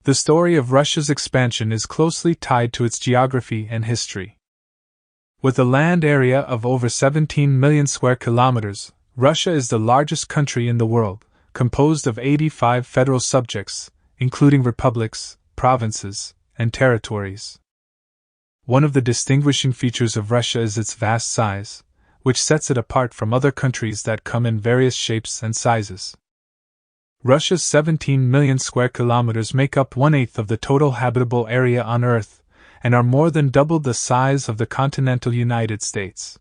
The story of Russia's expansion is closely tied to its geography and history. With a land area of over 17 million square kilometers, Russia is the largest country in the world, composed of 85 federal subjects, including republics, provinces, and territories. One of the distinguishing features of Russia is its vast size, which sets it apart from other countries that come in various shapes and sizes. Russia's 17 million square kilometers make up 1/8 of the total habitable area on Earth, and are more than double the size of the continental United States.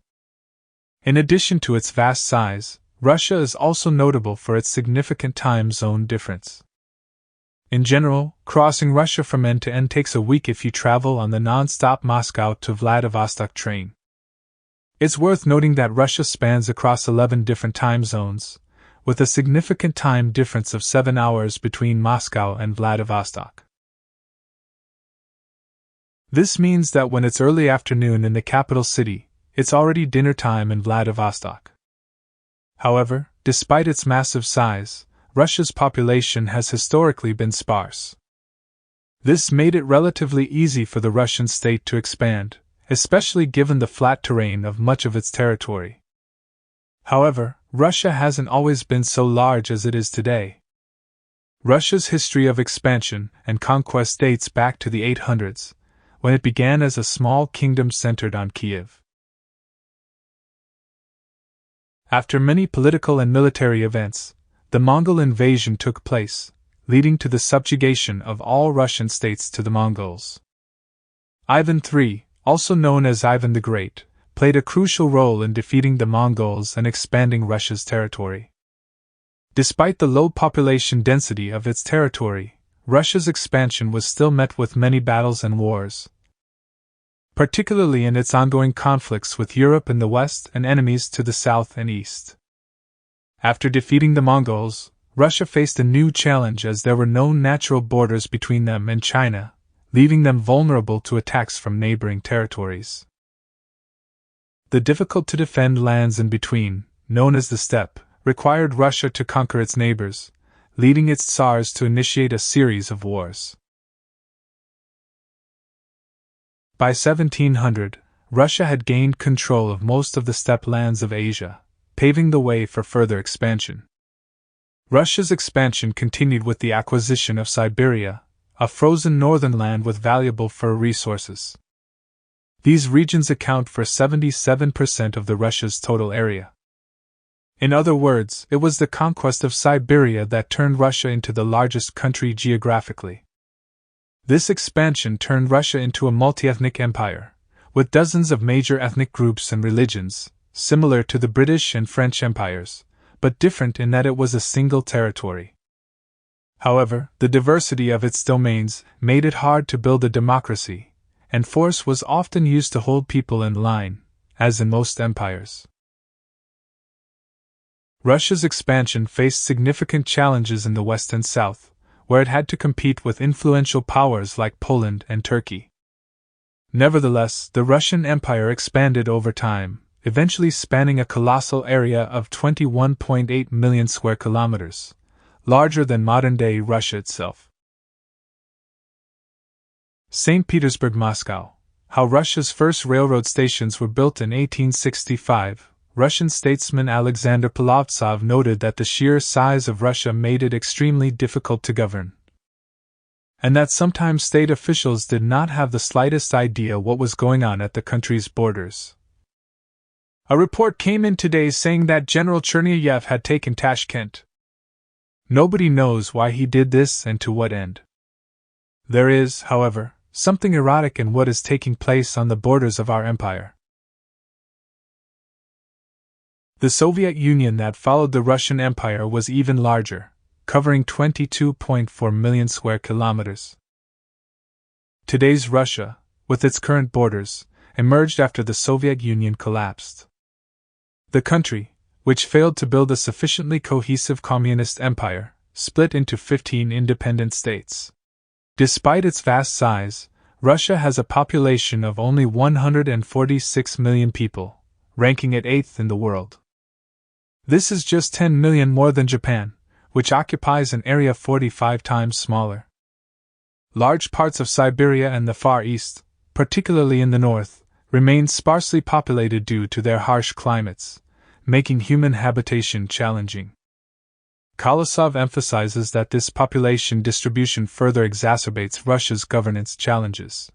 In addition to its vast size, Russia is also notable for its significant time zone difference. In general, crossing Russia from end to end takes a week if you travel on the non-stop Moscow to Vladivostok train. It's worth noting that Russia spans across 11 different time zones, with a significant time difference of 7 hours between Moscow and Vladivostok. This means that when it's early afternoon in the capital city, it's already dinner time in Vladivostok. However, despite its massive size, Russia's population has historically been sparse. This made it relatively easy for the Russian state to expand, especially given the flat terrain of much of its territory. However, Russia hasn't always been so large as it is today. Russia's history of expansion and conquest dates back to the 800s, when it began as a small kingdom centered on Kiev. After many political and military events, the Mongol invasion took place, leading to the subjugation of all Russian states to the Mongols. Ivan III, also known as Ivan the Great, played a crucial role in defeating the Mongols and expanding Russia's territory. Despite the low population density of its territory, Russia's expansion was still met with many battles and wars, particularly in its ongoing conflicts with Europe in the west and enemies to the south and east. After defeating the Mongols, Russia faced a new challenge as there were no natural borders between them and China, leaving them vulnerable to attacks from neighboring territories. The difficult-to-defend lands in between, known as the steppe, required Russia to conquer its neighbors, leading its Tsars to initiate a series of wars. By 1700, Russia had gained control of most of the steppe lands of Asia, paving the way for further expansion. Russia's expansion continued with the acquisition of Siberia, a frozen northern land with valuable fur resources. These regions account for 77% of Russia's total area. In other words, it was the conquest of Siberia that turned Russia into the largest country geographically. This expansion turned Russia into a multi-ethnic empire, with dozens of major ethnic groups and religions, similar to the British and French empires, but different in that it was a single territory. However, the diversity of its domains made it hard to build a democracy, and force was often used to hold people in line, as in most empires. Russia's expansion faced significant challenges in the west and south, where it had to compete with influential powers like Poland and Turkey. Nevertheless, the Russian Empire expanded over time, eventually spanning a colossal area of 21.8 million square kilometers, larger than modern-day Russia itself. St. Petersburg, Moscow. How Russia's first railroad stations were built in 1865. Russian statesman Alexander Polovtsov noted that the sheer size of Russia made it extremely difficult to govern, and that sometimes state officials did not have the slightest idea what was going on at the country's borders. A report came in today saying that General Chernihiv had taken Tashkent. Nobody knows why he did this and to what end. There is, however, something erotic in what is taking place on the borders of our empire. The Soviet Union that followed the Russian Empire was even larger, covering 22.4 million square kilometers. Today's Russia, with its current borders, emerged after the Soviet Union collapsed. The country, which failed to build a sufficiently cohesive communist empire, split into 15 independent states. Despite its vast size, Russia has a population of only 146 million people, ranking it 8th in the world. This is just 10 million more than Japan, which occupies an area 45 times smaller. Large parts of Siberia and the Far East, particularly in the north, remain sparsely populated due to their harsh climates, making human habitation challenging. Kolosov emphasizes that this population distribution further exacerbates Russia's governance challenges.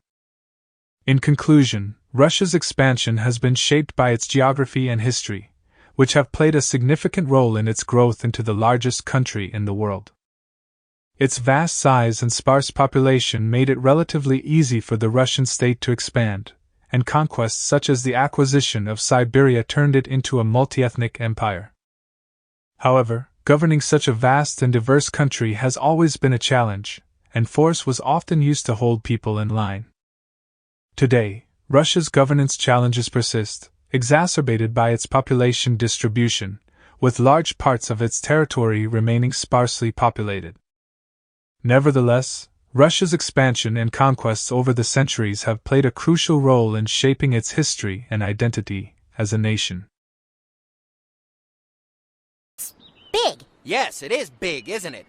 In conclusion, Russia's expansion has been shaped by its geography and history, which have played a significant role in its growth into the largest country in the world. Its vast size and sparse population made it relatively easy for the Russian state to expand, and conquests such as the acquisition of Siberia turned it into a multi-ethnic empire. However, governing such a vast and diverse country has always been a challenge, and force was often used to hold people in line. Today, Russia's governance challenges persist, exacerbated by its population distribution, with large parts of its territory remaining sparsely populated. Nevertheless, Russia's expansion and conquests over the centuries have played a crucial role in shaping its history and identity as a nation. Big! Yes, it is big, isn't it?